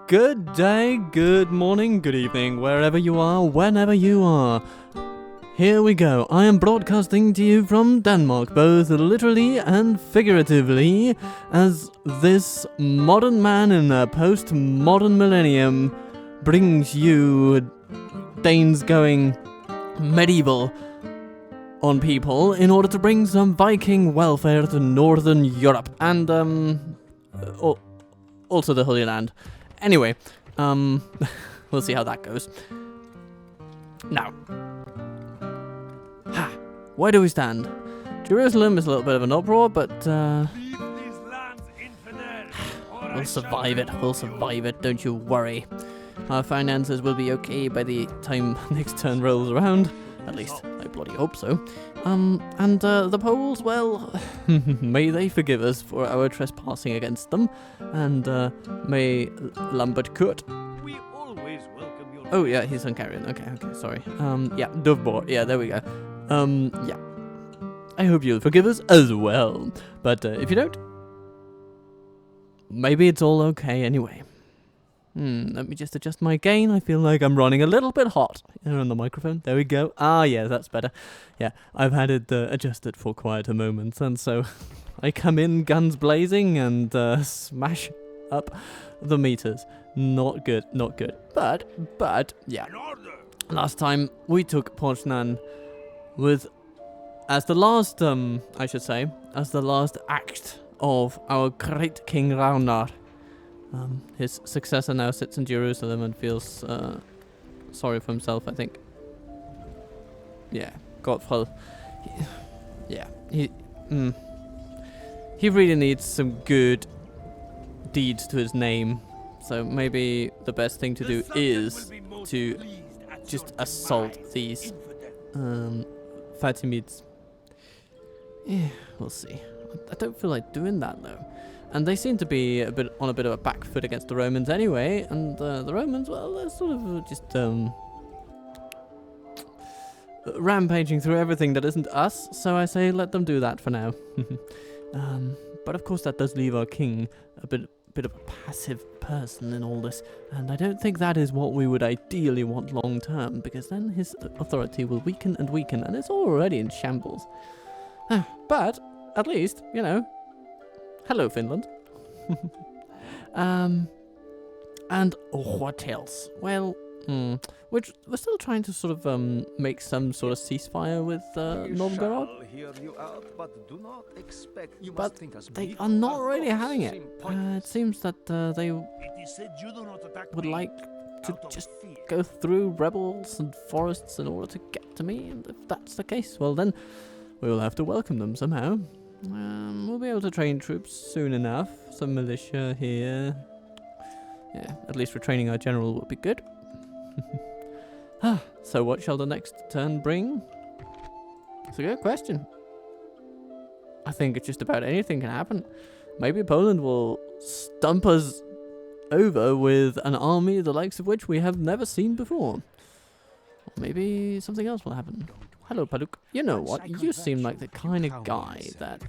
Good day, good morning, good evening, wherever you are, whenever you are. Here we go. I am broadcasting to you from Denmark, both literally and figuratively, as this modern man in a post-modern millennium brings you Danes going medieval on people in order to bring some Viking welfare to Northern Europe and also the Holy Land. Anyway, we'll see how that goes. Now, where do we stand? Jerusalem is a little bit of an uproar, but we'll survive it, don't you worry. Our finances will be okay by the time next turn rolls around. At least, I bloody hope so. And the Poles, well, may they forgive us for our trespassing against them, and may Lambert Kurt. We always welcome your. Oh yeah, he's Hungarian. Okay, sorry. Yeah, Dovbor. Yeah, there we go. Yeah. I hope you'll forgive us as well. But if you don't, maybe it's all okay anyway. Let me just adjust my gain. I feel like I'm running a little bit hot here on the microphone. There we go. Ah, yeah, that's better. Yeah, I've had it adjusted for quieter moments, and so I come in guns blazing and smash up the meters. Not good. But yeah. Last time we took Poznan with as the last as the last act of our great King Ragnar. His successor now sits in Jerusalem and feels sorry for himself, I think. Yeah, Godfrey. He really needs some good deeds to his name. So maybe the best thing to do is to just assault these Fatimids. Yeah, we'll see. I don't feel like doing that though. And they seem to be on a bit of a back foot against the Romans anyway, and the Romans, well, they're sort of just rampaging through everything that isn't us, so I say let them do that for now. But of course that does leave our king a bit of a passive person in all this, and I don't think that is what we would ideally want long term, because then his authority will weaken, and it's already in shambles. But, at least, you know, hello, Finland. And what else? Well, we're still trying to sort of make some sort of ceasefire with Novgorod. But they are not really having it. It seems that they would like to just go through rebels and forests in order to get to me. And if that's the case, well then, we will have to welcome them somehow. We'll be able to train troops soon enough. Some militia here. Yeah, at least retraining our general would be good. So what shall the next turn bring? It's a good question. I think it's just about anything can happen. Maybe Poland will stump us over with an army the likes of which we have never seen before. Or maybe something else will happen. Hello, Paluk. You know what? You seem like the kind of guy that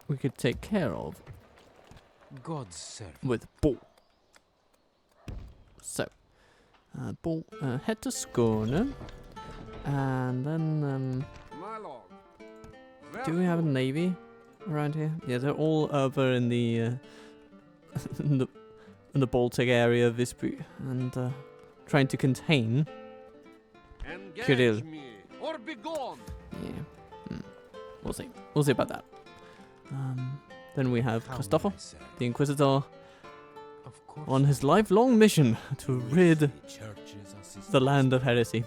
we could take care of with Bull. So, Bull, head to Skåne, and then do we have a navy around here? Yeah, they're all over in the in the Baltic area of Visby, and trying to contain Kirill. Or be gone. Yeah, we'll see. We'll see about that. Then we have Christopher, the Inquisitor, on his lifelong mission to rid the land of heresy.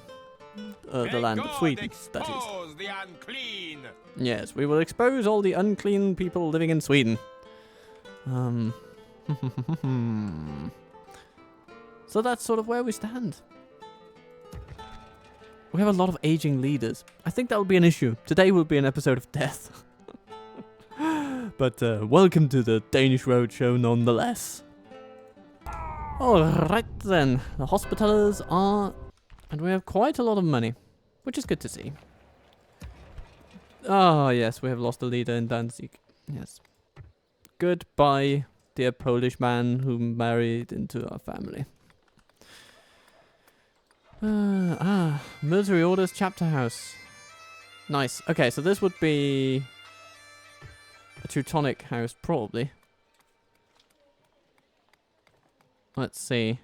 The land of Sweden, that is. The unclean. Yes, we will expose all the unclean people living in Sweden. So that's sort of where we stand. We have a lot of aging leaders. I think that will be an issue. Today will be an episode of death. But welcome to the Danish Roadshow nonetheless. Alright then. The Hospitallers are... And we have quite a lot of money. Which is good to see. Oh yes, we have lost a leader in Danzig. Yes. Goodbye, dear Polish man who married into our family. Military orders chapter house. Nice. Okay, so this would be a Teutonic house, probably. Let's see.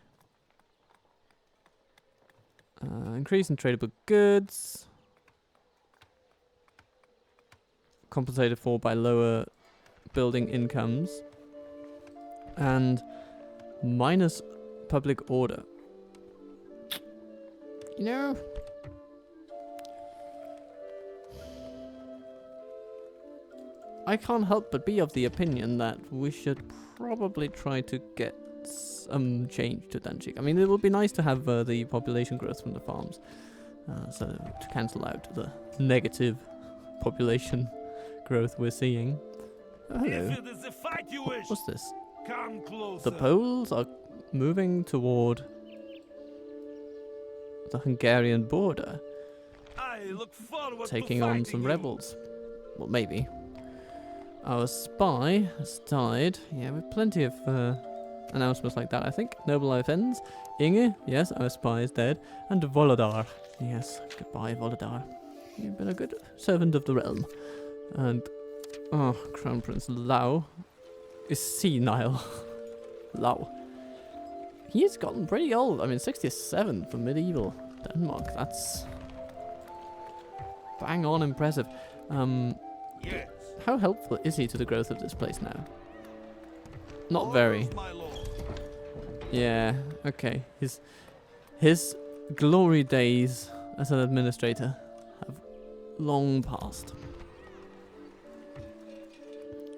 Increase in tradable goods. Compensated for by lower building incomes. And minus public order. You know, I can't help but be of the opinion that we should probably try to get some change to Danzig. I mean, it would be nice to have the population growth from the farms, so to cancel out the negative population growth we're seeing. Oh, hello. If it is a fight you wish, What's this? come closer. The Poles are moving toward the Hungarian border, I look forward taking to on fighting some you. rebels. Well, maybe. Our spy has died. Yeah, with plenty of announcements like that, I think. Noble life ends. Inge, yes, our spy is dead. And Volodar. Yes, goodbye, Volodar. You've been a good servant of the realm. And, oh, Crown Prince Lau is senile. Lau. He's gotten pretty old. I mean, 67 for medieval Denmark. That's bang on impressive. Yes. How helpful is he to the growth of this place now? Not very. Orders, my lord. Yeah, okay. His glory days as an administrator have long passed.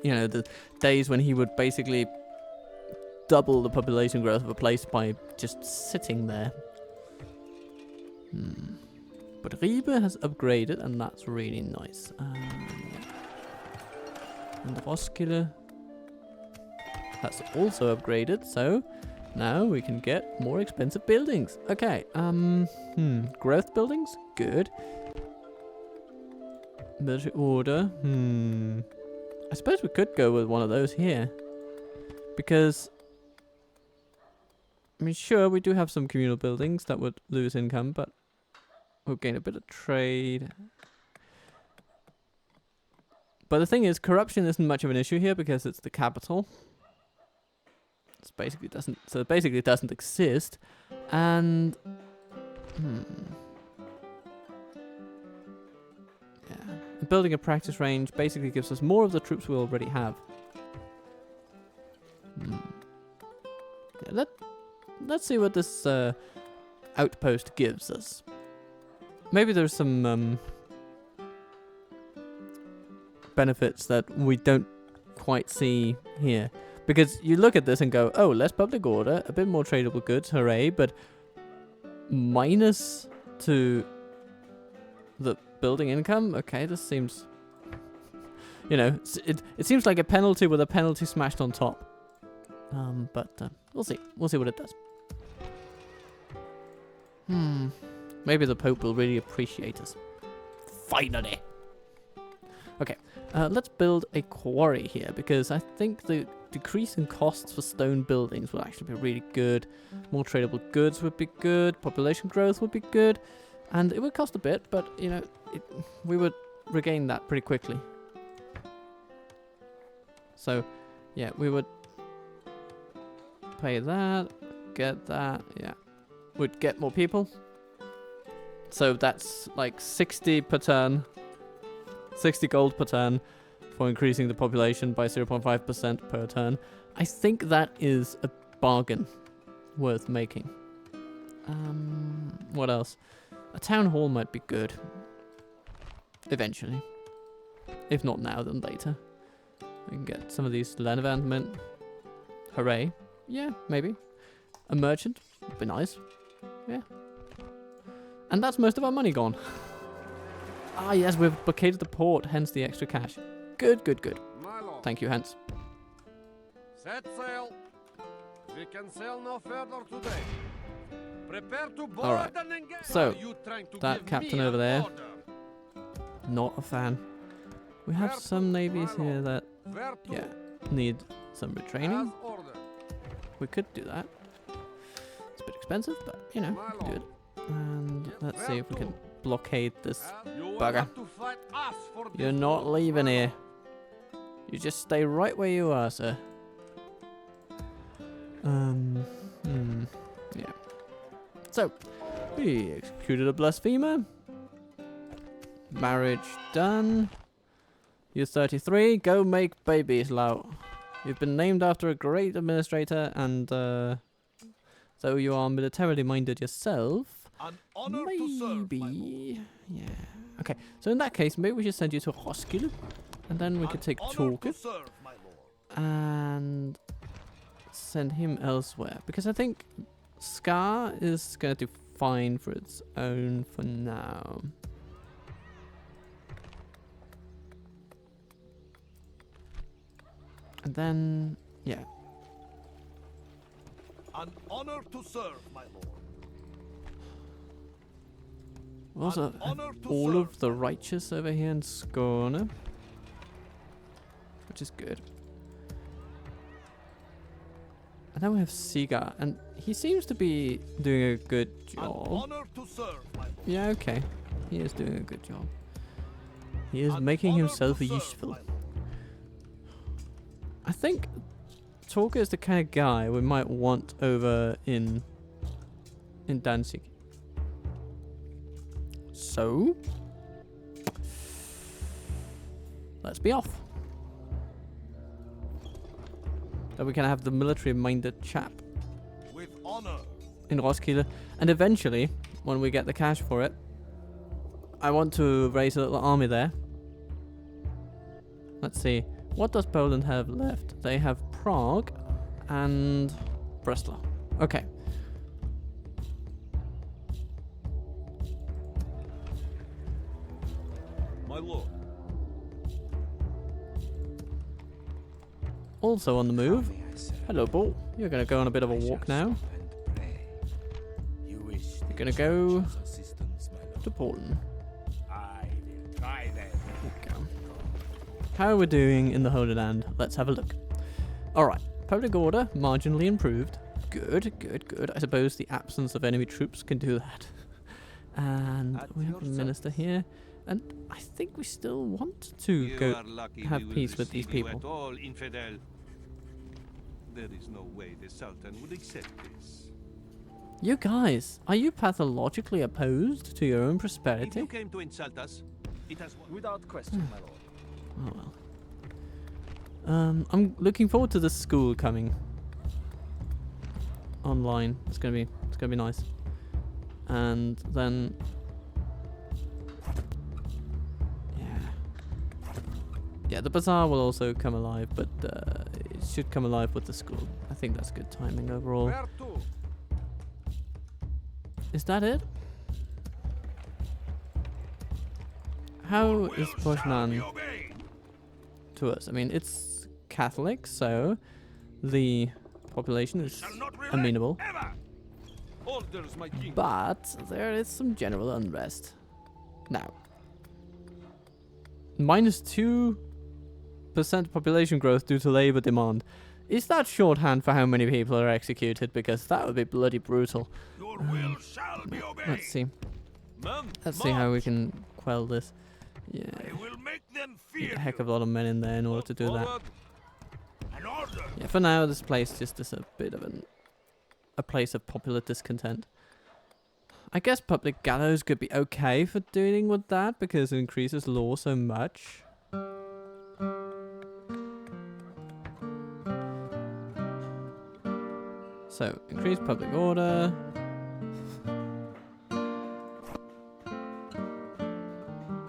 You know, the days when he would basically double the population growth of a place by just sitting there. But Ribe has upgraded, and that's really nice. And Roskilde has also upgraded, so now we can get more expensive buildings. Okay, growth buildings, good. Military order, I suppose we could go with one of those here. Because, I mean, sure, we do have some communal buildings that would lose income, but we'll gain a bit of trade. But the thing is, corruption isn't much of an issue here because it's the capital. It basically doesn't exist. And yeah, building a practice range basically gives us more of the troops we already have. Yeah, let's see what this outpost gives us. Maybe there's some benefits that we don't quite see here. Because you look at this and go, oh, less public order, a bit more tradable goods, hooray, but minus to the building income? Okay, this seems, you know, it seems like a penalty with a penalty smashed on top. But we'll see. We'll see what it does. Maybe the Pope will really appreciate us. Finally. Okay, let's build a quarry here, because I think the decrease in costs for stone buildings will actually be really good. More tradable goods would be good. Population growth would be good. And it would cost a bit, but, you know, we would regain that pretty quickly. So, yeah, we would pay that, get that, yeah. We'd get more people. So that's like 60 per turn. 60 gold per turn for increasing the population by 0.5% per turn. I think that is a bargain worth making. What else? A town hall might be good. Eventually. If not now, then later. We can get some of these Lenevant mint. Hooray. Yeah, maybe. A merchant would be nice. Yeah. And that's most of our money gone. Ah, yes, we've blockaded the port, hence the extra cash. Good, good, good. My lord. Thank you, Hans. Set sail. We can sail no further today. Prepare to board Alright. and engage. So, Are you trying to that give captain me over an there. order? Not a fan. We have Where some to, navies my here lord? that, Where to? yeah, need some retraining. As ordered. We could do that. It's a bit expensive, but you know, we can do it. And let's see if we can blockade this You will bugger. have to fight us for You're this not war, leaving my here. lord. You just stay right where you are, sir. Yeah. So, we executed a blasphemer. Marriage done. You're 33. Go make babies, Lau. You've been named after a great administrator, and though you are militarily minded yourself, An honor to serve, my lord. maybe. Yeah. Okay. So in that case, maybe we should send you to Roskilde, and then we could take An honor Torque to serve, my lord. and send him elsewhere, because I think Scar is gonna do fine for its own for now. And then, yeah. An honor to serve, my lord. We also An have honor to all serve, of the righteous over here in Skåne, which is good. And then we have Sigar, and he seems to be doing a good An job. honor to serve, my lord. Yeah, okay. He is doing a good job. He is An making honor himself to serve, useful. my lord. I think Torque is the kind of guy we might want over in Danzig. So let's be off. Then we can have the military-minded chap With honor. in Roskilde, and eventually, when we get the cash for it, I want to raise a little army there. Let's see. What does Poland have left? They have Prague and Breslau. Okay. My lord. Also on the move. Hello, Bull. You're going to go on a bit of a walk now. You're going to go to Poland. I will try them. Okay. How are we doing in the Holy Land? Let's have a look. Alright. Public order, marginally improved. Good, good, good. I suppose the absence of enemy troops can do that. And At we have a your minister here. And I think we still want to go have peace with these people. At all, infidel. There is no way the Sultan would accept this. You guys, are you pathologically opposed to your own If you prosperity? came to insult us, it has Without question, my lord. Oh well. I'm looking forward to the school coming online. It's gonna be nice. And then yeah, the bazaar will also come alive, but it should come alive with the school. I think that's good timing overall. Where to? Is that it? How is Poznan to us? I mean, it's Catholic, so the population is amenable. Orders, my king. But there is some general unrest. Now, -2% population growth due to labor demand. Is that shorthand for how many people are executed? Because that would be bloody brutal. Your will shall be obeyed. Let's see. Men, Let's see how we march. can quell this. Yeah, I will make them need fear a heck you. of a lot of men in there in order to do that. Forward. An order. Yeah, for now, this place just is a bit of a place of popular discontent. I guess public gallows could be okay for dealing with that because it increases law so much. So, increase public order.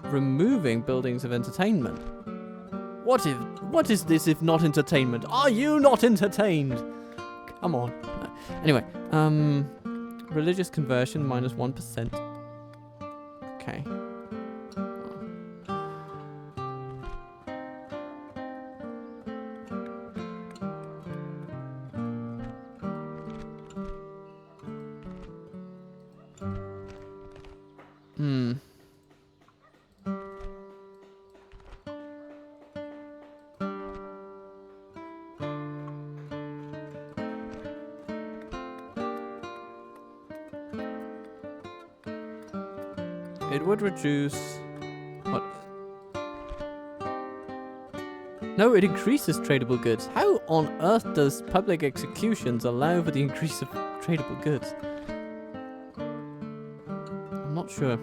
Removing buildings of entertainment. What is this if not entertainment? Are you not entertained? Come on. No. Anyway, religious conversion -1%. Okay. Hmm. It would reduce... What? No, it increases tradable goods. How on earth does public executions allow for the increase of tradable goods? I'm not sure.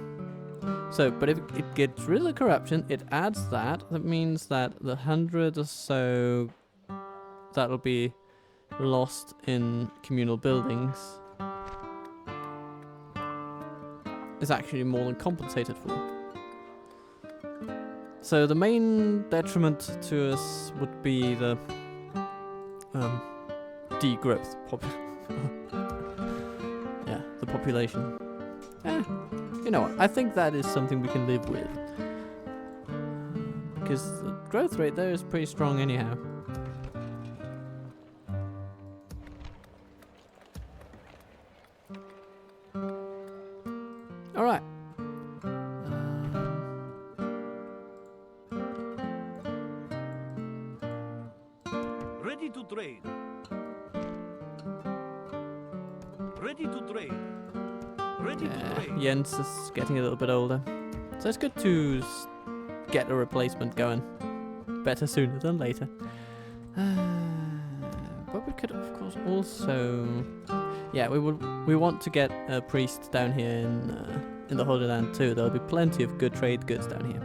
So, but if it gets rid of corruption, it adds that. That means that the 100 or so that'll be lost in communal buildings is actually more than compensated for. So the main detriment to us would be the degrowth. Yeah, the population. You know what? I think that is something we can live with. Because the growth rate there is pretty strong anyhow. Alright. Ready to trade. Ready to trade. Ready to trade. Jens is getting a little bit older. So it's good to get a replacement going. Better sooner than later. But we could, of course, also... Yeah, we want to get a priest down here in the Holy Land too. There'll be plenty of good trade goods down here.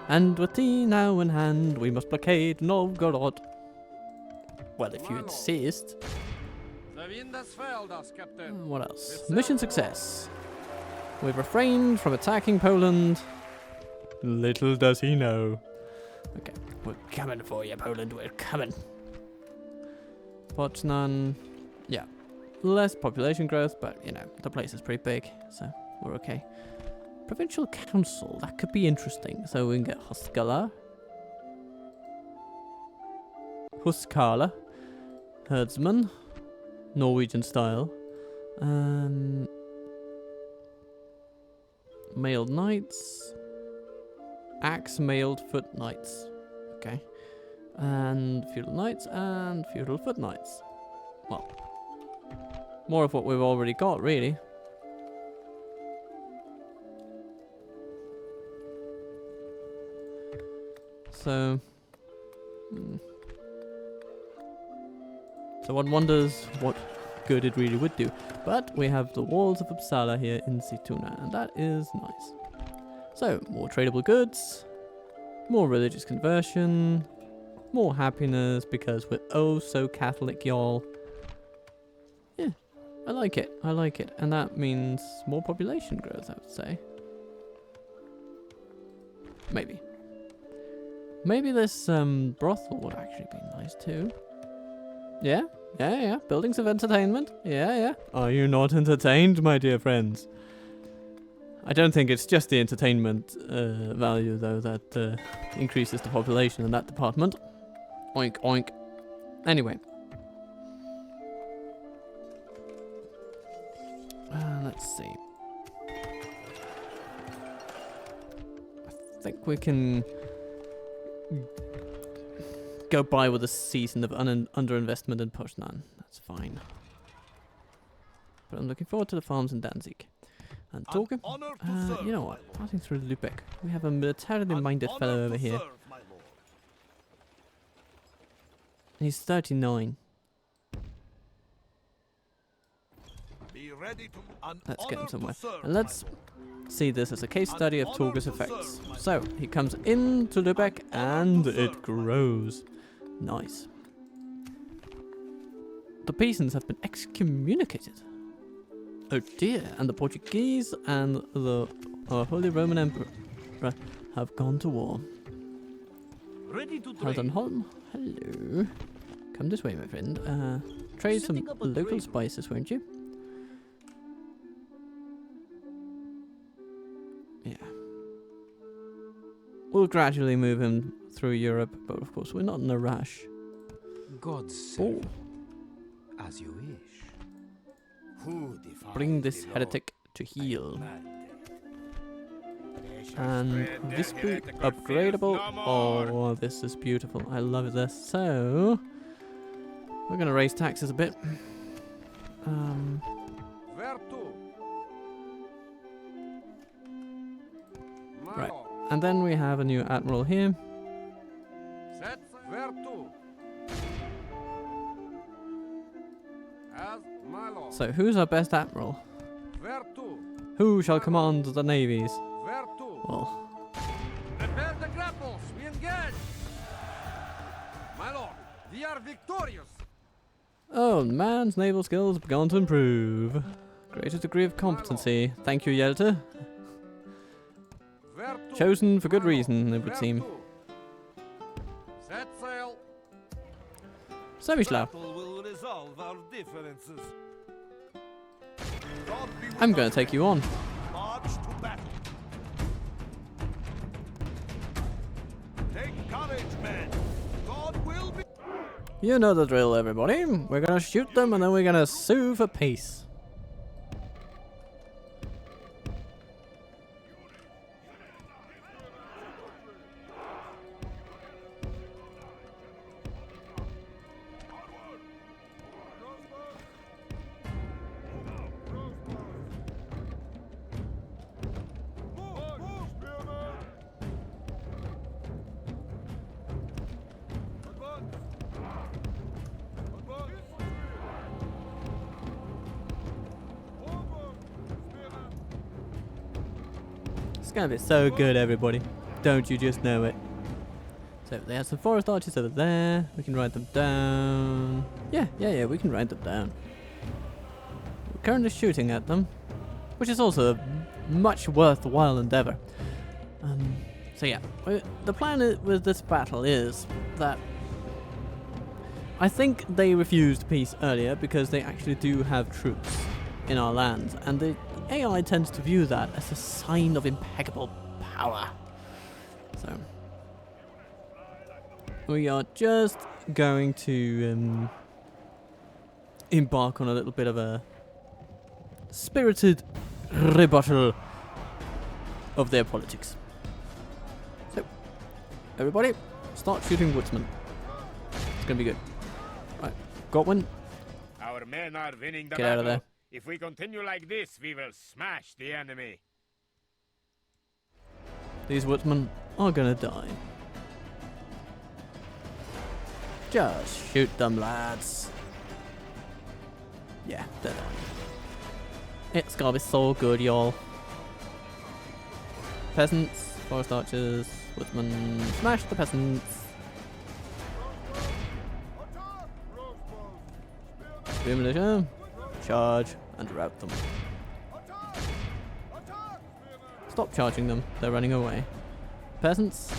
And with tea now in hand, we must blockade Novgorod. Well, if you insist. The wind has failed us, Captain. What else? Mission success. We've refrained from attacking Poland. Little does he know. Okay, we're coming for you, Poland. We're coming. Poznan. Yeah. Less population growth, but, you know, the place is pretty big, so we're okay. Provincial Council. That could be interesting. So we can get Huskala. Huskala. Herdsman. Norwegian style. Mailed knights. Axe mailed foot knights. Okay. And feudal knights and feudal foot knights. Well, more of what we've already got, really. So... So one wonders what good it really would do. But we have the walls of Uppsala here in Sigtuna, and that is nice. So, more tradable goods, more religious conversion, more happiness because we're oh so Catholic, y'all. Yeah, I like it, I like it. And that means more population growth, I would say. Maybe. Maybe this brothel would actually be nice too. Yeah, yeah. Buildings of entertainment. Yeah. Are you not entertained, my dear friends? I don't think it's just the entertainment value, though, that increases the population in that department. Oink, oink. Anyway. Let's see. I think we can... go by with a season of underinvestment in Poznan. That's fine. But I'm looking forward to the farms in Danzig. And talking, you know what? Passing through Lübeck, we have a militarily minded fellow over here. He's 39. Let's get him somewhere. And let's see this as a case study of Torge's effects. So, he comes into Lübeck and it grows. Nice. The PISANS have been excommunicated. Oh dear, and the Portuguese and the Holy Roman Emperor have gone to war. Haldenholm, hello. Come this way, my friend. Trade some local spices, won't you? Yeah. We'll gradually move him through Europe, but of course we're not in a rush. God's servant, as you wish. Bring this heretic to heel. And this be upgradable. Oh, this is beautiful. I love this. So we're gonna raise taxes a bit. Where to? My Right. lord. And then we have a new admiral here. Set where to? As my lord. So who's our best admiral? Where to? Who shall command the navies? Where to? Well, Prepare the grapples. We engage. My lord, we are victorious. oh, man's naval skills have begun to improve. Greatest degree of competency. Thank you, Yelta. Where to? Chosen for good My lord. reason, it would Where seem. to? Set sail. So we shall. Battle will resolve our differences. I'm going to take you on. March to battle. Take courage, men. God will be. You know the drill, everybody. We're going to shoot them and then we're going to sue for peace. It's going to be so good, everybody. Don't you just know it? So they have some forest archers over there. We can ride them down. Yeah, we can ride them down. We're currently shooting at them, which is also a much worthwhile endeavor. So yeah, the plan with this battle is that I think they refused peace earlier because they actually do have troops in our lands, and the AI tends to view that as a sign of impeccable power. So we are just going to embark on a little bit of a spirited rebuttal of their politics. So, everybody, start shooting woodsmen. It's gonna be good. Right, got one. Our men are winning the Get out of battle. there. If we continue like this, we will smash the enemy. These woodsmen are gonna die. Just shoot them, lads. Yeah, they're dying. It's gonna be so good, y'all. Peasants, forest archers, woodsmen, smash the peasants. Spear militia, charge and rout them. Stop charging them, they're running away. Peasants,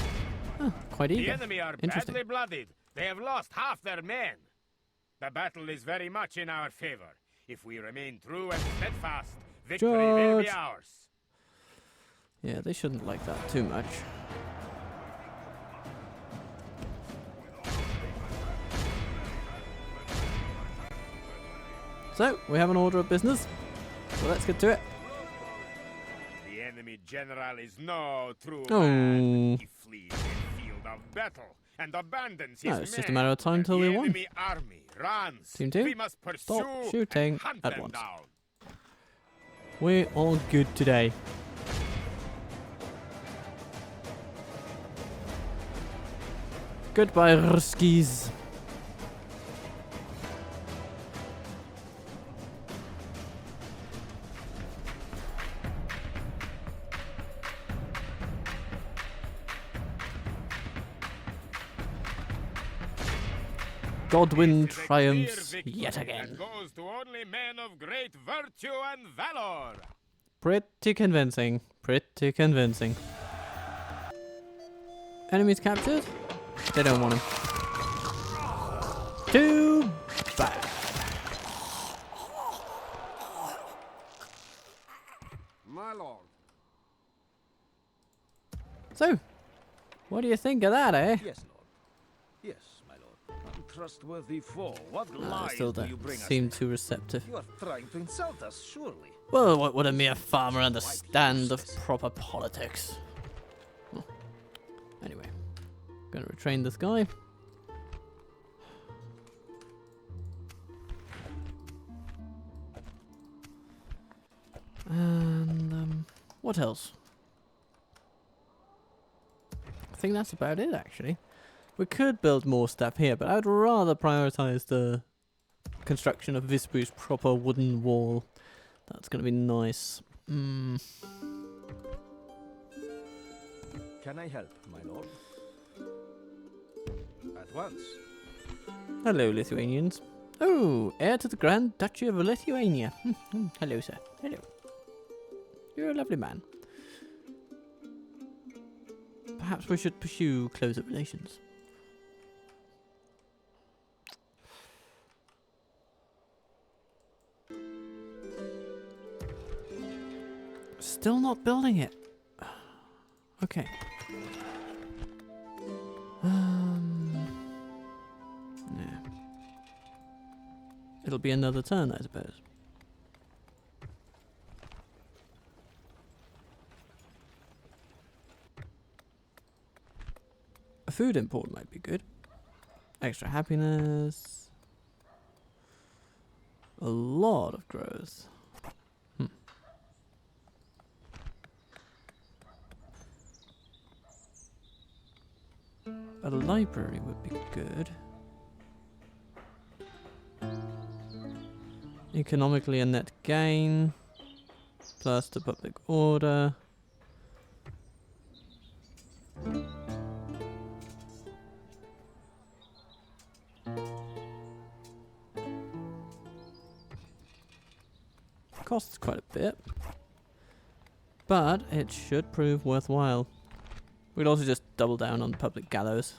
quite The eager. enemy are Interesting. badly blooded. They have lost half their men. The battle is very much in our favor. If we remain true and steadfast, victory will be Charge. ours. Yeah, they shouldn't like that too much. So, we have an order of business. So let's get to it. The enemy general is no true Oh. man. He flees the field of battle and abandons his No, it's just a men. matter of time till the they won. enemy army runs. Team two, We must pursue stop shooting and hunt at them once. down. We're all good today. Goodbye, Ruskies. Godwin This is a triumphs clear victory yet that again. goes to only men of great virtue and valor. Pretty convincing. Pretty convincing. Enemies captured? They don't want him. Too bad. My lord. So, what do you think of that, eh? Yes, Lord. Yes, my lord. Untrustworthy foe. What I lies still do you don't bring us? seem too receptive. You are trying to insult us, surely. Well, what would a mere farmer understand of proper politics? Well, anyway, gonna retrain this guy. And, what else? think that's about it, actually. We could build more stuff here, but I'd rather prioritize the construction of Visbu's proper wooden wall. That's going to be nice. Can I help, my lord? At once. Hello, Lithuanians. Oh, heir to the Grand Duchy of Lithuania. Hello, sir. Hello. You're a lovely man. Perhaps we should pursue closer relations. Still not building it. Okay. Yeah. It'll be another turn, I suppose. A food import might be good. Extra happiness. A lot of growth. A library would be good. Economically a net gain. Plus the public order. Costs quite a bit. But it should prove worthwhile. We'd also just double down on the public gallows.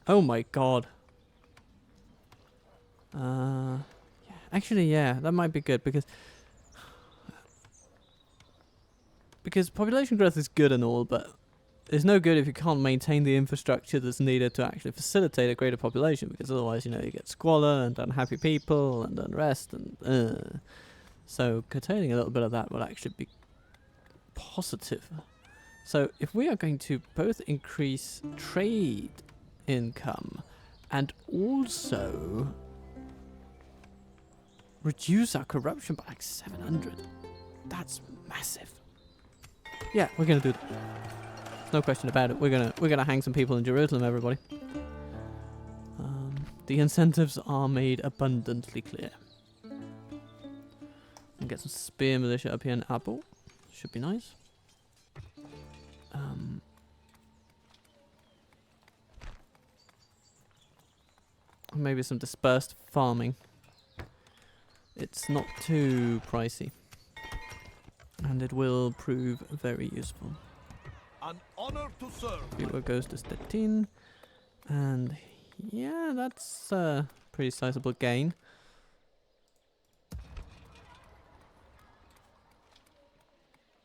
Oh my god. Yeah, actually, yeah, that might be good because population growth is good and all, but it's no good if you can't maintain the infrastructure that's needed to actually facilitate a greater population, because otherwise, you know, you get squalor and unhappy people and unrest and so curtailing a little bit of that will actually be positive. So if we are going to both increase trade income and also reduce our corruption by like 700, that's massive. Yeah, we're gonna do that. No question about it. We're gonna hang some people in Jerusalem, everybody. The incentives are made abundantly clear. And get some spear militia up here in Apple. Should be nice. Maybe some dispersed farming. It's not too pricey. And it will prove very useful. An honor to serve. Viewer goes to Stettin. And yeah, that's a pretty sizable gain.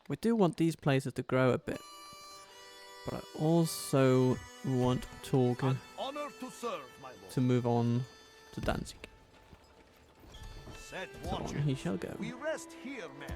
We do want these places to grow a bit. But I also want Torgen An honor to serve, my lord. to move on to Danzig. Set So watch. on he shall go. We rest here, men.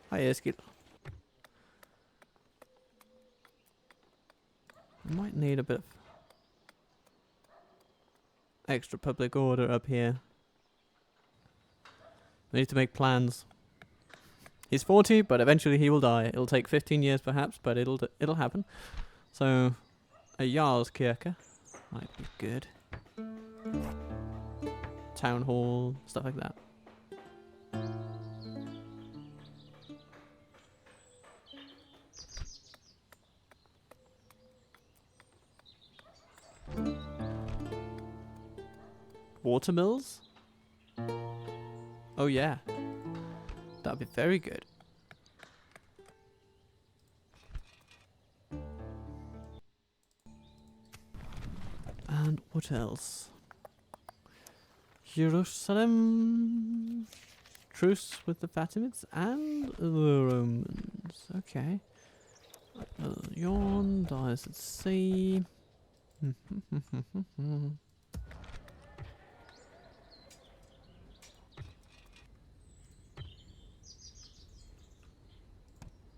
Hi, Eskil. I might need a bit of extra public order up here. We need to make plans. He's 40, but eventually he will die. It'll take 15 years perhaps, but it'll happen. So, a Jarlskirke might be good. Town hall, stuff like that. Watermills? Oh yeah. That'd be very good. And what else? Jerusalem. Truce with the Fatimids and the Romans. Okay. Yawn dies at sea.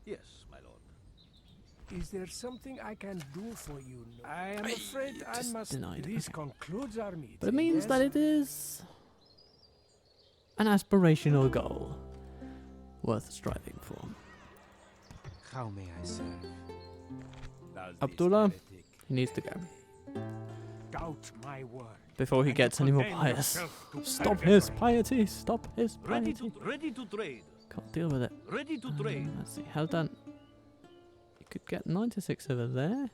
Yes, Is there something I can do for you? I am afraid I just must. denied. This Okay. concludes our meeting. But it means yes? that it is an aspirational goal worth striving for. How may I serve? Does this Abdullah, heretic he needs to go Doubt my word. before he And gets to any more condemn pious. yourself to Stop his purgatory. piety. Stop his piety. Ready to trade. Can't deal with it. Ready to trade. Let's see. How done? You could get 96 over there.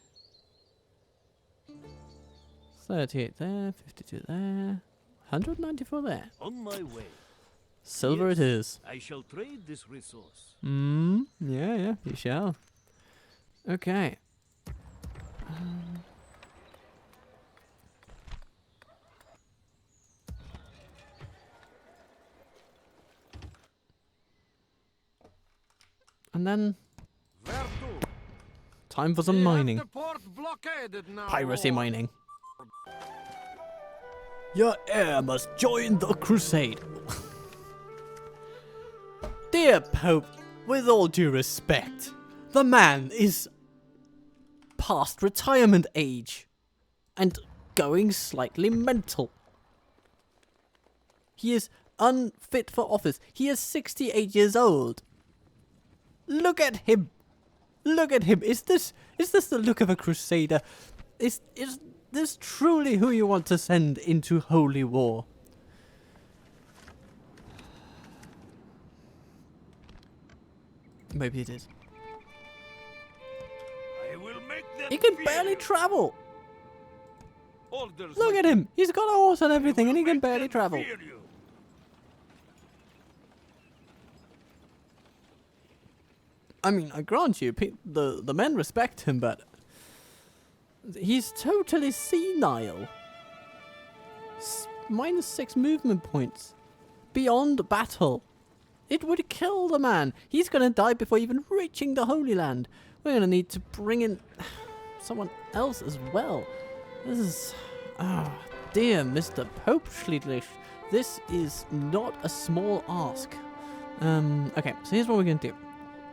38 there. 52 there. 194 there. On my way. Silver Yes. it is. I shall trade this resource. Yeah, you shall. Okay. And then Where to? time for some We have mining. the port blockaded now. Piracy Lord. mining. Your heir must join the crusade. Dear Pope, with all due respect, the man is past retirement age and going slightly mental. He is unfit for office. He is 68 years old. Look at him. Look at him. Is this the look of a crusader? Is this truly who you want to send into holy war? Maybe it is. I will make them He can fear barely you. travel. Orders Look like at him. He's got a horse and everything, and he can make barely them travel. fear you. I mean, I grant you, the men respect him, but he's totally senile. -6 movement points. Beyond battle. It would kill the man. He's gonna die before even reaching the Holy Land. We're gonna need to bring in someone else as well. This is... dear Mr. Pope Schließlich. This is not a small ask. Okay, so here's what we're gonna do.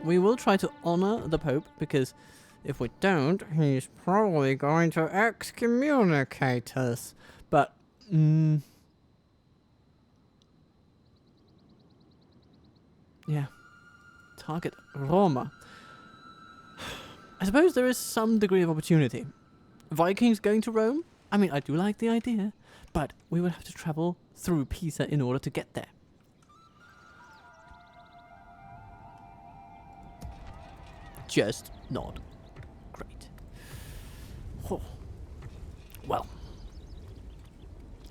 We will try to honor the Pope, because if we don't, he's probably going to excommunicate us. But, yeah. Target Roma. I suppose there is some degree of opportunity. Vikings going to Rome? I mean, I do like the idea, but we would have to travel through Pisa in order to get there. Just not great. Oh. Well,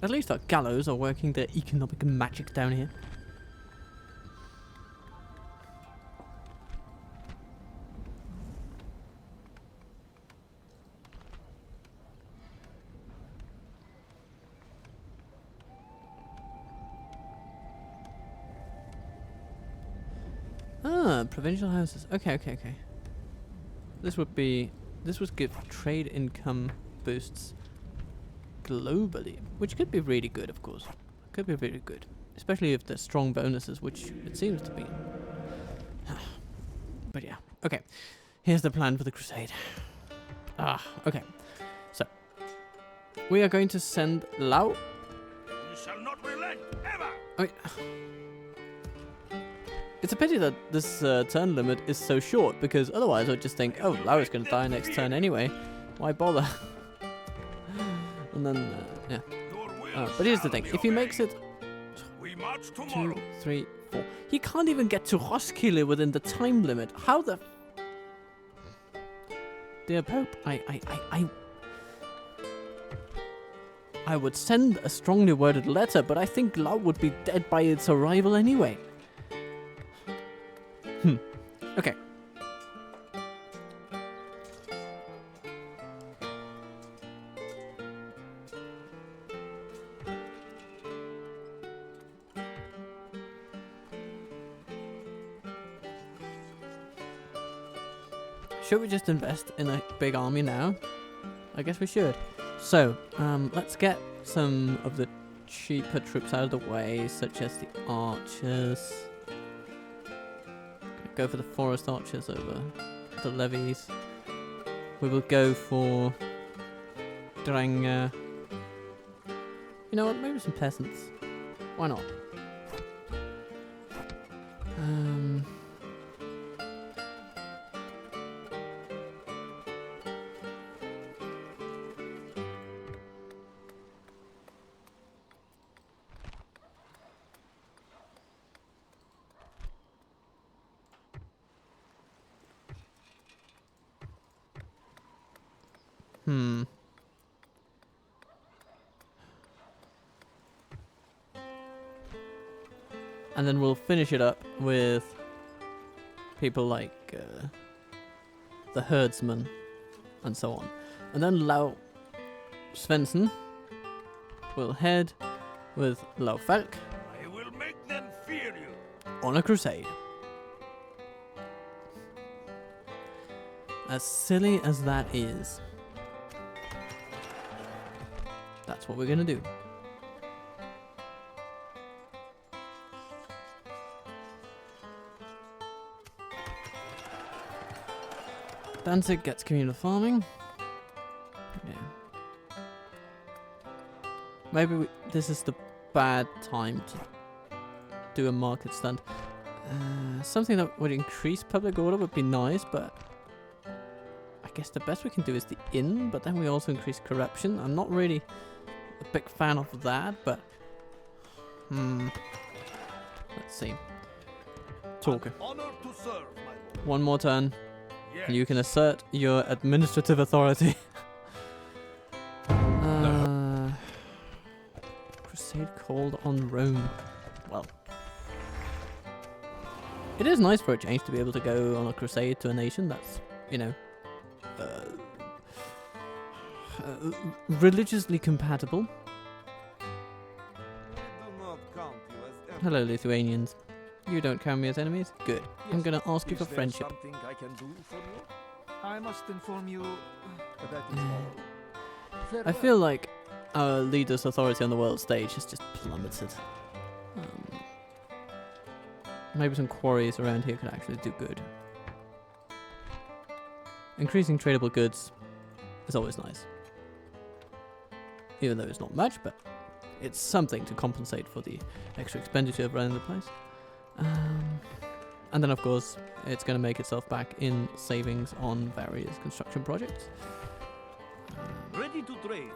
at least our gallows are working their economic magic down here. Provincial houses. Okay. This would give trade income boosts globally, which could be really good, of course. Could be really good, especially if there's strong bonuses, which it seems to be. But yeah, okay. Here's the plan for the crusade. Okay. So we are going to send Lau. You shall not relent ever. Wait. It's a pity that this turn limit is so short, because otherwise I'd just think, oh, Lau is going to die next turn anyway. Why bother? And then, yeah. But here's the thing. If he makes it We march 2, tomorrow. 3, 4. He can't even get to Roskilde within the time limit. How the... Dear Pope, I would send a strongly worded letter, but I think Lau would be dead by its arrival anyway. Okay. Should we just invest in a big army now? I guess we should. So, let's get some of the cheaper troops out of the way, such as the archers. Go for the forest archers over the levies. we will go for Dranger. You know what? Maybe some peasants. Why not? And then we'll finish it up with people like the herdsman and so on. And then Lau Svensson will head with Lau Falk I will make them fear you. on a crusade. As silly as that is, that's what we're gonna do. Danzig gets communal farming. Yeah. Maybe this is the bad time to do a market stand. Something that would increase public order would be nice, but I guess the best we can do is the inn, but then we also increase corruption. I'm not really a big fan of that, but let's see. Talker. Honor to serve, my lord. One more turn. Yes. And you can assert your administrative authority. Crusade called on Rome. Well, it is nice for a change to be able to go on a crusade to a nation that's, you know, religiously compatible. I do not count you as enemies. Hello, Lithuanians. You don't count me as enemies? Good. I'm gonna ask you for Is there friendship. something I can do for you? I must inform you. But that is all. I Farewell. feel like our leader's authority on the world stage has just plummeted. Maybe some quarries around here could actually do good. Increasing tradable goods is always nice. Even though it's not much, but it's something to compensate for the extra expenditure of running the place. And then, of course, it's going to make itself back in savings on various construction projects. Ready to trade.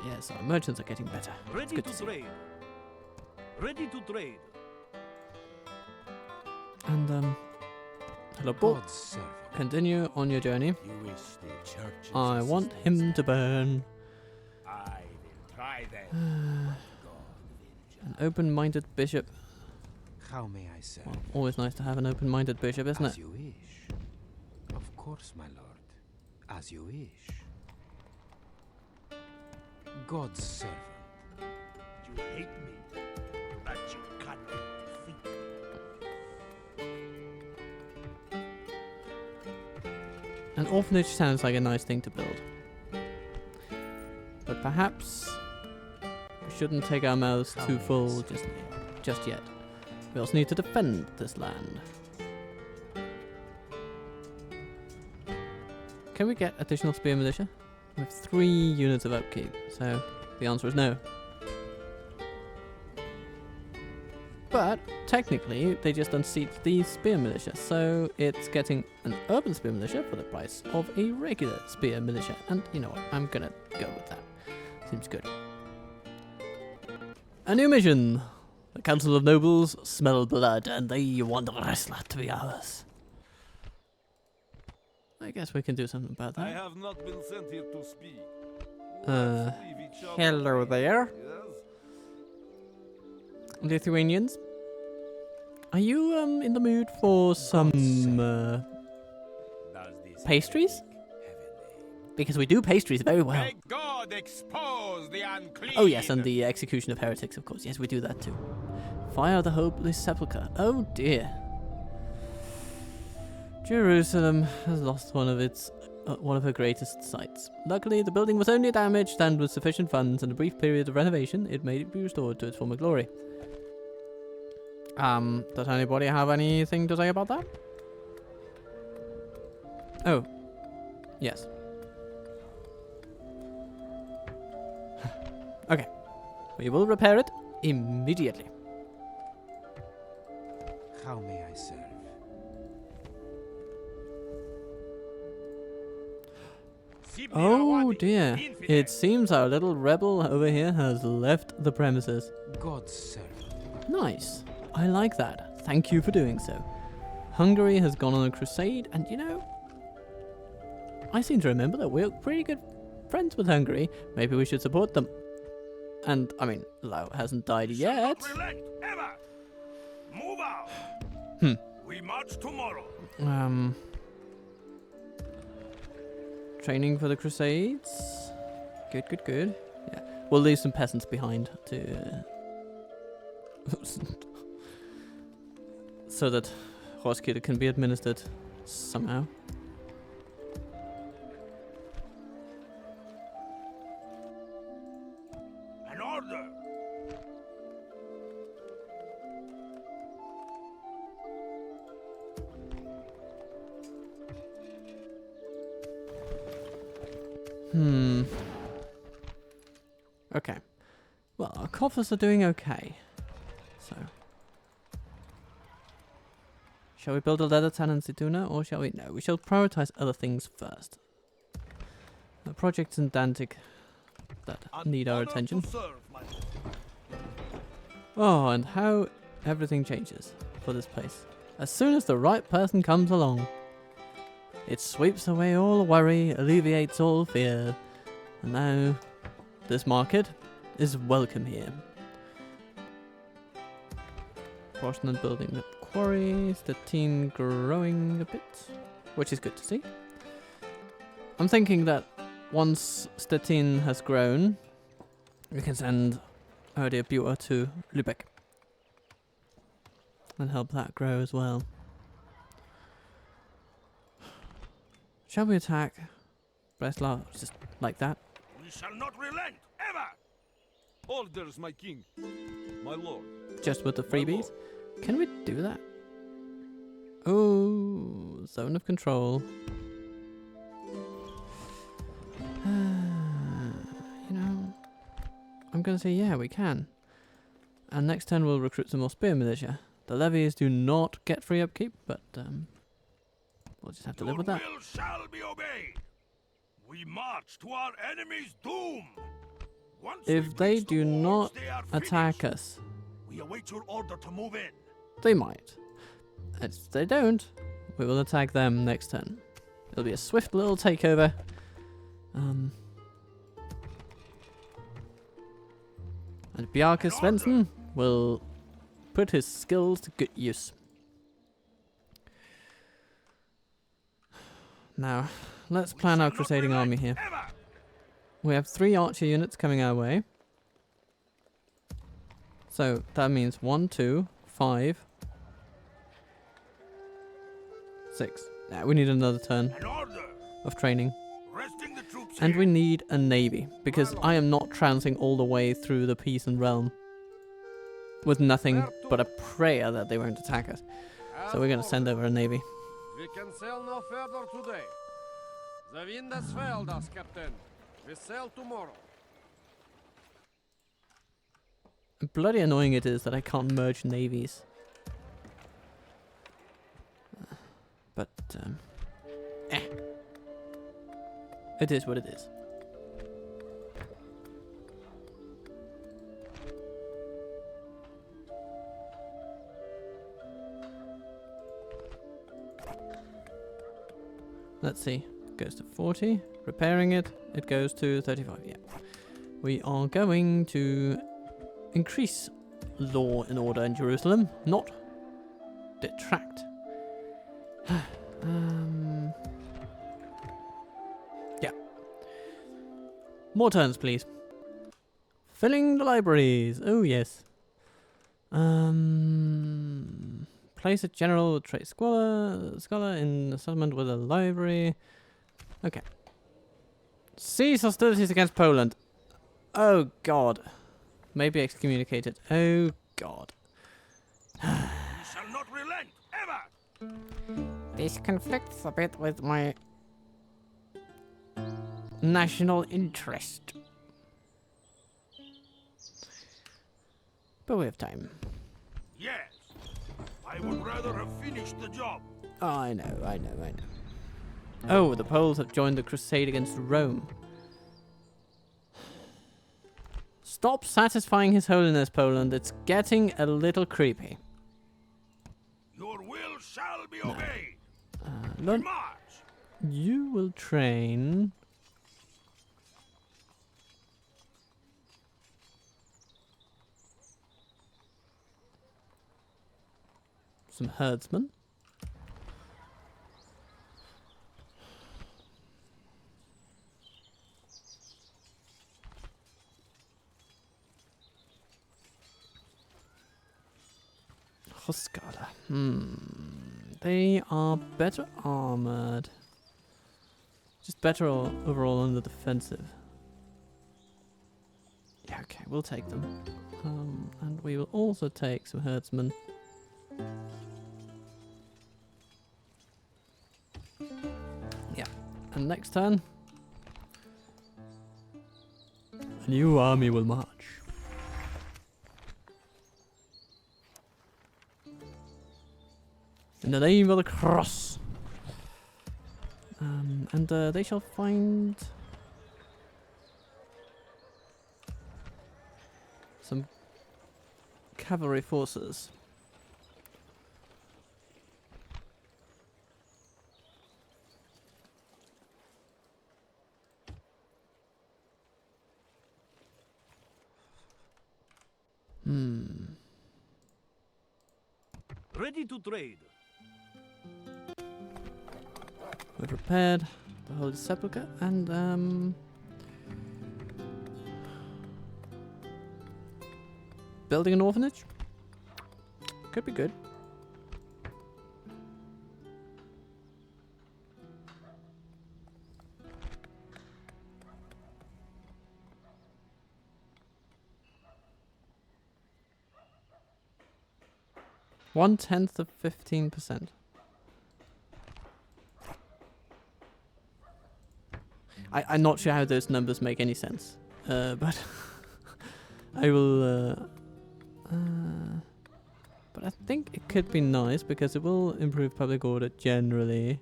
Yes, our merchants are getting better. Ready good to to see. trade. Ready to trade. And, hello, Bull. God's servant. Continue on your journey. You wish the churches I want him to burn. I will try them. An open-minded bishop. How may I serve? Well, always nice to have an open-minded bishop, isn't As it? you wish. Of course, my lord. As you wish. God's servant. You hate me, but you cannot defeat me. An orphanage sounds like a nice thing to build. But perhaps we shouldn't take our mouths too full just yet. We also need to defend this land. Can we get additional spear militia? We have 3 units of upkeep, so the answer is no. But technically, they just unseated the spear militia, so it's getting an urban spear militia for the price of a regular spear militia. And you know what? I'm gonna go with that. Seems good. A new mission. The Council of Nobles smell blood, and they want Resla to be ours. I guess we can do something about I that. have not been sent here to speak. Uh, Let's leave each other hello alone. there. Yes? Lithuanians. Are you in the mood for some Does this pastries? have a name? Because we do pastries very well. May God expose the unclean. Oh yes, and the execution of heretics, of course. Yes, we do that too. Fire the hopeless sepulchre. Oh dear. Jerusalem has lost one of her greatest sights. Luckily, the building was only damaged, and with sufficient funds and a brief period of renovation, it may be restored to its former glory. Does anybody have anything to say about that? Oh, yes. Okay. We will repair it immediately. How may I serve? Oh dear. It seems our little rebel over here has left the premises. God's servant. Nice. I like that. Thank you for doing so. Hungary has gone on a crusade, and you know, I seem to remember that we're pretty good friends with Hungary. Maybe we should support them. And, I mean, Lau hasn't died yet. Relent, ever. Move out. We march tomorrow. Training for the crusades. Good, good, good. Yeah, we'll leave some peasants behind to... so that Roskilde can be administered somehow. An order. Okay. Well, our coffers are doing okay. So... shall we build a leather town in Siduna, or shall we? No, we shall prioritize other things first. The projects in Danzig that need our attention. Oh, and how everything changes for this place. As soon as the right person comes along, it sweeps away all worry, alleviates all fear, and now this market is welcome here. Portion building the quarries, the team growing a bit, which is good to see. I'm thinking that once Stettin has grown, we can send our dear Buer to Lübeck and help that grow as well. Shall we attack Breslau just like that? We shall not relent, ever. Orders, my king. My lord. Just with the freebies? Can we do that? Oh, zone of control. You know, I'm going to say yeah, we can. And next turn we'll recruit some more spear militia. The levies do not get free upkeep, but we'll just have to live with that. Your will shall be obeyed. We march to our enemy's doom. Once If we they reach the do walls, not they are attack finished. us, We await your order to move in. they might. And if they don't, we will attack them next turn. It'll be a swift little takeover. And Bjarke Svensson will put his skills to good use. Now, let's plan our crusading army here. We have 3 archer units coming our way. So that means 1, 2, 5, 6. Nah, we need another turn An order. of training. Resting the troops And here. we need a navy, because I am not trouncing all the way through the Pisan realm with nothing but a prayer that they won't attack us. So we're going to send over a navy. We can sail no further today. The wind has failed us, Captain. We sail tomorrow. Bloody annoying it is that I can't merge navies. But, it is what it is. Let's see. Goes to 40. Repairing it, it goes to 35. Yeah. We are going to increase law and order in Jerusalem, not detract. Yeah. More turns, please. Filling the libraries. Oh, yes. Place a general trade scholar in a settlement with a library. Okay. Cease hostilities against Poland. Oh, God. Maybe excommunicated. Oh, God. We shall not relent, ever. This conflicts a bit with my national interest. But we have time. Yes. I would rather have finished the job. Oh, I know. Oh, the Poles have joined the crusade against Rome. Stop satisfying His Holiness, Poland. It's getting a little creepy. Your will shall be obeyed. Lon, March. you will train... some herdsmen. Hoskala. They are better armored. Just better overall on the defensive. Yeah, okay, we'll take them. And we will also take some herdsmen. Yeah, and next turn, a new army will march. In the name of the cross. And they shall find some cavalry forces. Ready to trade. We're prepared. The Holy Sepulchre and building an orphanage. Could be good. One-tenth of 15%. I'm not sure how those numbers make any sense, but I will. But I think it could be nice because it will improve public order generally,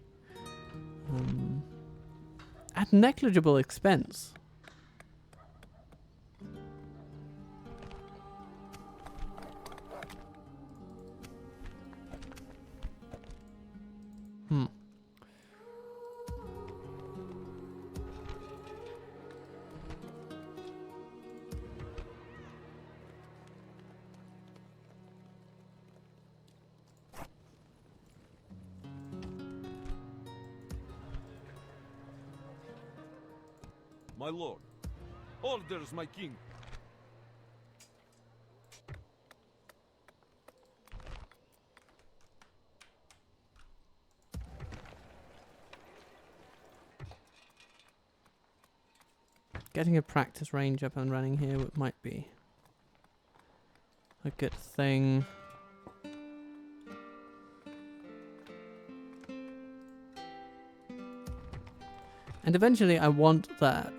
at negligible expense. My lord. Orders, my king. Getting a practice range up and running here might be a good thing. And eventually I want that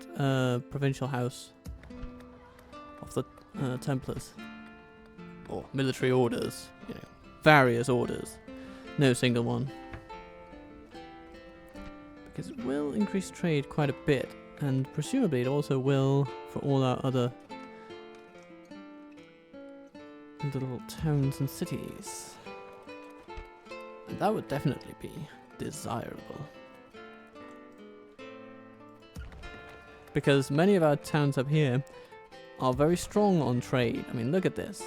provincial house of the Templars. Or military orders, you know, various orders. No single one. Because it will increase trade quite a bit. And presumably it also will for all our other little towns and cities. And that would definitely be desirable. Because many of our towns up here are very strong on trade. I mean, look at this.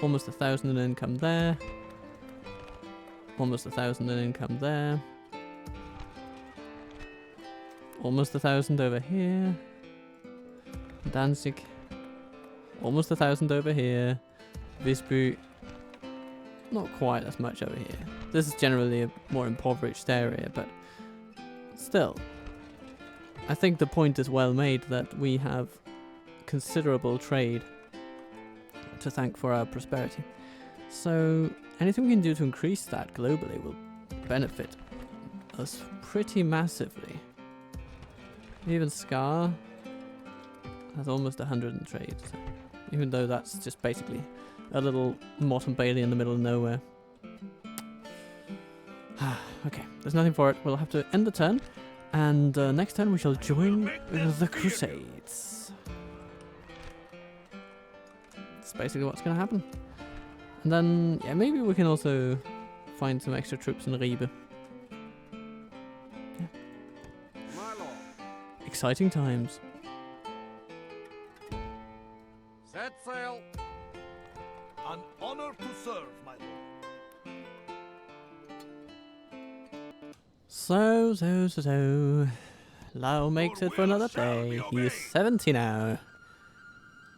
Almost 1,000 in income there. Almost 1,000 in income there. Almost 1,000 over here. Danzig. Almost 1,000 over here. Visby. Not quite as much over here. This is generally a more impoverished area, but still. I think the point is well made that we have considerable trade to thank for our prosperity. So anything we can do to increase that globally will benefit us pretty massively. Even Scar has almost 100 in trade. So even though that's just basically a little Motte and Bailey in the middle of nowhere. Okay, there's nothing for it. We'll have to end the turn, and next turn we shall join the Crusades. That's basically what's going to happen. And then, yeah, maybe we can also find some extra troops in Ribe. Yeah. My lord. Exciting times. Set sail. An honor to serve, my lord. So. Lau makes it for another day. He is 70 now.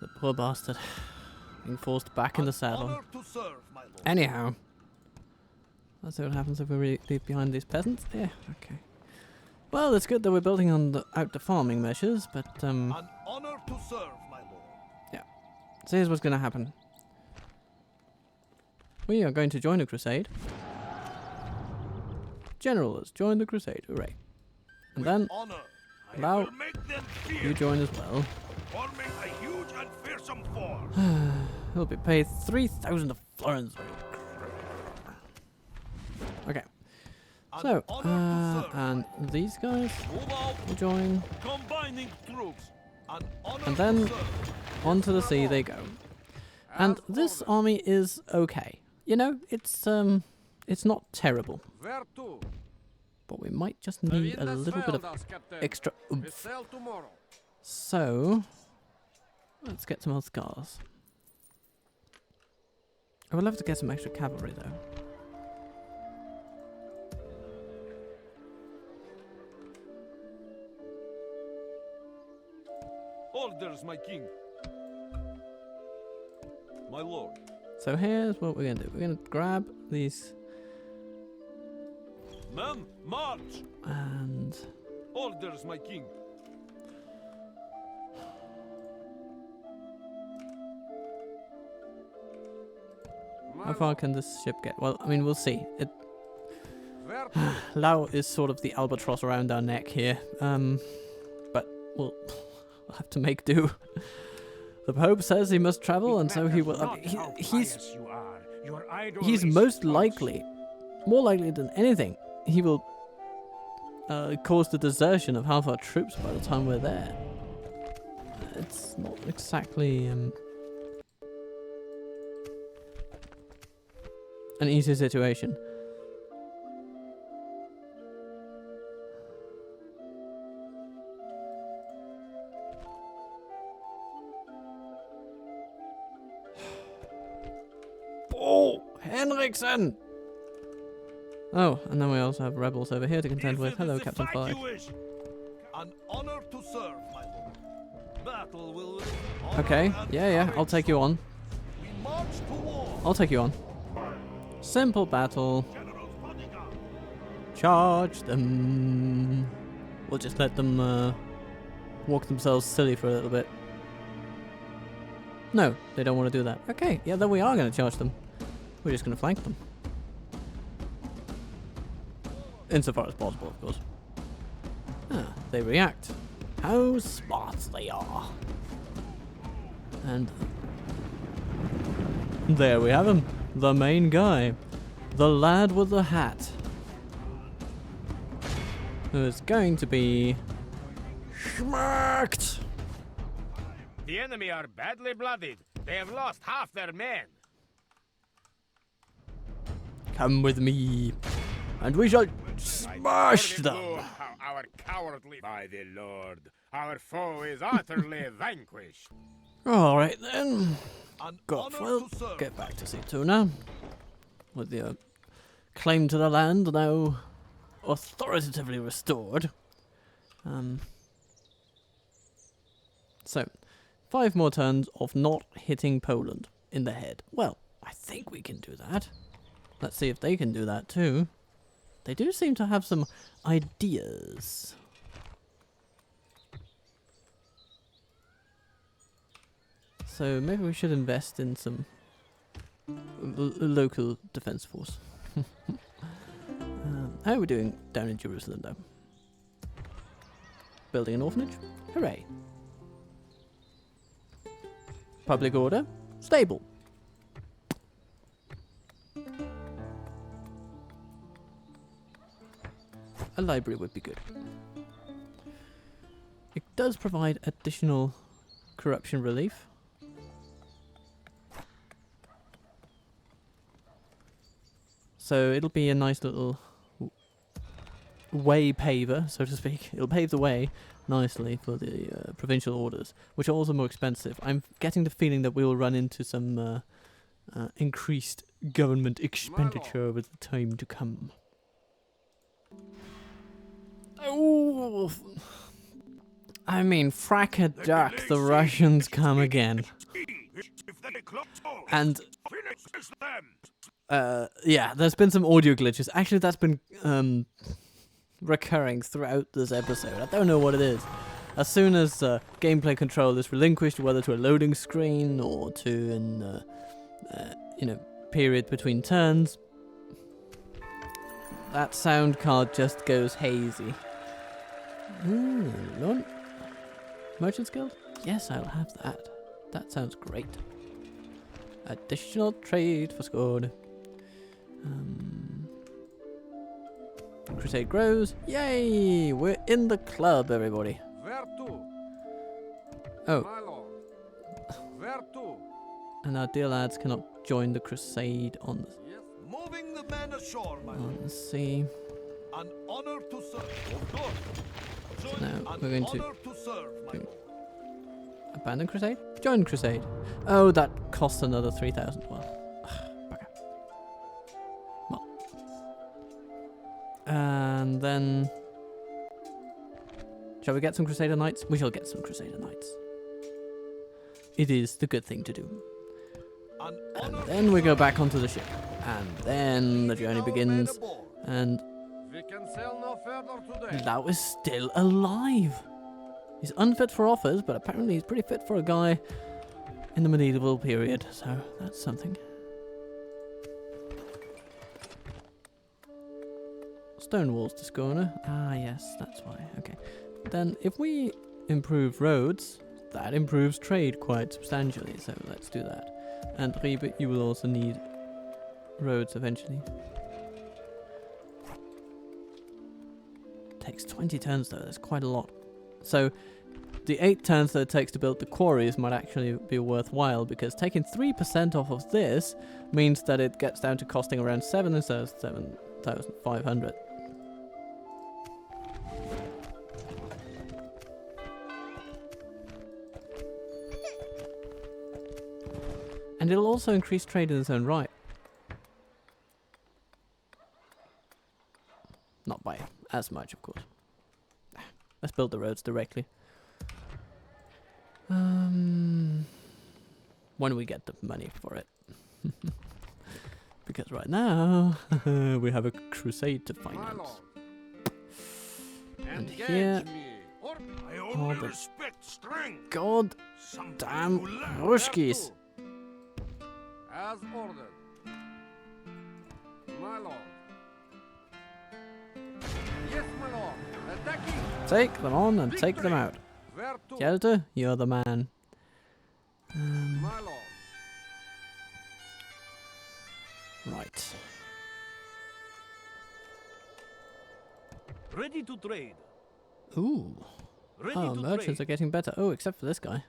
The poor bastard. Being forced back in the saddle. Honor to serve, my lord. Anyhow. Let's see what happens if we really leave behind these peasants. Yeah, okay. Well, it's good that we're building on out the farming measures, but An honor to serve, my lord. so here's what's going to happen. We are going to join a crusade. General has joined the crusade, hooray. And then, Honor. Lau, Make them fear, you join as well. forming a huge and fearsome force. He'll be paid 3,000 florins. Okay. So, and these guys Move out, will join, combining troops. An honor and then to serve. onto the sea they go. And As this ordered. army is okay. You know, it's not terrible, Where to? but we might just The need a wind has little bit failed of us, Captain. extra We oomph. sail tomorrow. So, let's get some more scars. I would love to get some extra cavalry though. Orders, my king. My lord. So here's what we're going to do. We're going to grab these Men, march. and... Orders, my king. My How far lord. can this ship get? Well, I mean, we'll see. Where to? Lau is sort of the albatross around our neck here. But we'll have to make do. The Pope says he must travel, and so he will. I mean, he's most likely, more likely than anything, he will cause the desertion of half our troops by the time we're there. It's not exactly an easy situation. Oh, Henriksen! Oh, and then we also have rebels over here to contend with. Hello, Captain Five. An honor to serve, my lord. Battle will. Okay, yeah, I'll take you on. We march to war. I'll take you on. Simple battle. General's bodyguard. Charge them. We'll just let them walk themselves silly for a little bit. No, they don't want to do that. Okay, yeah, then we are going to charge them. We're just going to flank them. Insofar as possible, of course. Ah, they react. How smart they are. And there we have him. The main guy. The lad with the hat. Who is going to be schmacked. The enemy are badly blooded. They have lost half their men. Come with me, and we shall smash For the them. blow, our cowardly. By the Lord, our foe is utterly vanquished. All right then. An God, honor well, to serve. get back to Seatuna with your claim to the land now authoritatively restored. So, 5 more turns of not hitting Poland in the head. Well, I think we can do that. Let's see if they can do that too. They do seem to have some ideas. So maybe we should invest in some local defense force. How are we doing down in Jerusalem though? Building an orphanage? Hooray. Public order, stable. A library would be good. It does provide additional corruption relief. So it'll be a nice little way paver, so to speak. It'll pave the way nicely for the provincial orders, which are also more expensive. I'm getting the feeling that we will run into some increased government expenditure over the time to come. Oh, I mean, frack a duck, the Russians come again. And yeah, there's been some audio glitches. Actually, that's been recurring throughout this episode. I don't know what it is. As soon as gameplay control is relinquished, whether to a loading screen or to an period between turns, that sound card just goes hazy. Ooh, Merchant's Guild? Yes, I'll have that. That sounds great. Additional trade for Skåne. Crusade grows. Yay! We're in the club, everybody. Where to? Oh, My lord. Where to? and our dear lads cannot join the crusade on Yes. Moving the men ashore, my lord. the sea. An honor to serve. Of course. So now An we're going to honor to serve, my do- lord. abandon crusade? Join crusade. Oh, that costs another 3,000. Well, bugger. Well. And then... Shall we get some Crusader Knights? We shall get some Crusader Knights. It is the good thing to do. An And honor then we go back onto the ship. And then the journey begins. And We can sail no further today. Lau is still alive. He's unfit for office, but apparently he's pretty fit for a guy in the medieval period. So that's something. Stone walls to Skåne. Ah, yes, that's why. Okay. Then if we improve roads, that improves trade quite substantially. So let's do that. And Ribe, you will also need roads eventually. Takes 20 turns though, that's quite a lot. So the 8 turns that it takes to build the quarries might actually be worthwhile, because taking 3% off of this means that it gets down to costing around 7 instead of 7,500. And it'll also increase trade in its own right. Not by as much, of course. Let's build the roads directly. When we get the money for it. Because right now, we have a crusade to My finance. lord. And Engage here- me. Or I Oh, only the- respect strength. God Something damn to learn. Ruskies. as ordered. My lord. Yes, my lord. Attacking. Take them on and take them out. Where to? Hjelte, you're the man. My lord. Right. Ready to trade. Ooh. Ready Oh, to merchants are trade. getting better. Oh, except for this guy.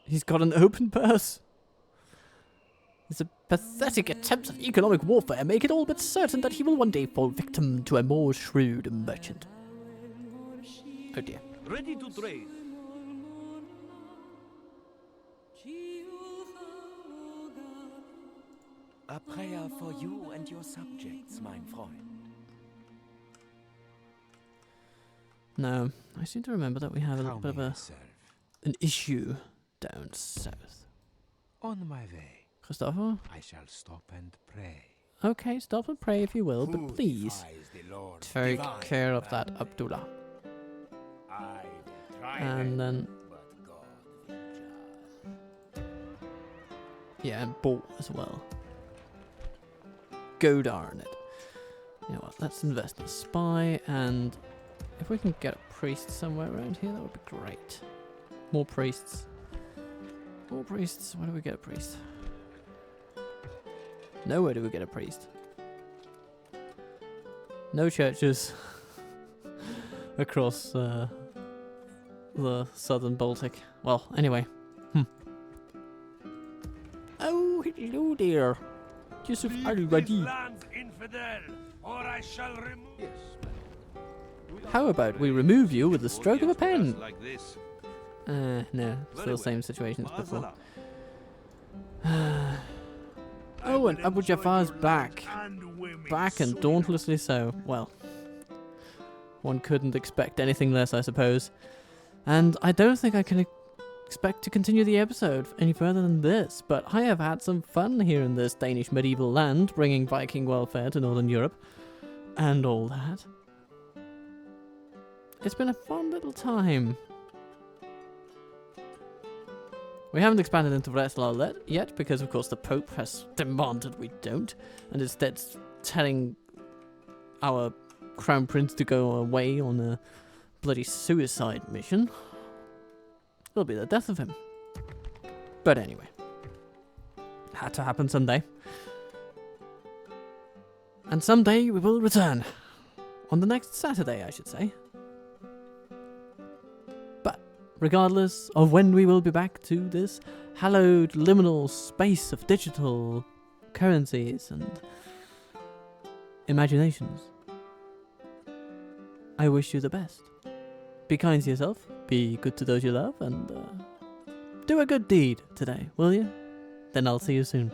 He's got an open purse. His pathetic attempts at economic warfare make it all but certain that he will one day fall victim to a more shrewd merchant. Oh dear. Ready to trade. A prayer for you and your subjects, mein Freund. No, I seem to remember that we have a How bit of may I a, serve? an issue down south. On my way, Christopher? I shall stop and pray. Okay, stop and pray if you will, Who but please defies the Lord take divine care of man? that Abdullah. I will try And them, then, but God will judge. yeah, and Bull as well. Go darn it. You know what, let's invest in a spy, and if we can get a priest somewhere around here, that would be great. More priests. More priests. Where do we get a priest? Nowhere do we get a priest. No churches across the southern Baltic. Well, anyway. Oh, hello there. Yusuf Al-Wadi. Lands infidel, or I shall remove. Yes, How about we remove you with the stroke of a pen? Like this. No, Very still well. same situation as before. Mazala. Oh, and Abu Jafar's back. Back and dauntlessly so. Well, one couldn't expect anything less, I suppose. And I don't think I can expect to continue the episode any further than this, but I have had some fun here in this Danish medieval land, bringing Viking welfare to Northern Europe, and all that. It's been a fun little time. We haven't expanded into Breslau yet, because of course the Pope has demanded we don't, and instead telling our Crown Prince to go away on a bloody suicide mission. It'll be the death of him. But anyway. Had to happen someday. And someday we will return. On the next Saturday, I should say. But regardless of when we will be back to this hallowed liminal space of digital currencies and imaginations, I wish you the best. Be kind to yourself, be good to those you love, and do a good deed today, will you? Then I'll see you soon.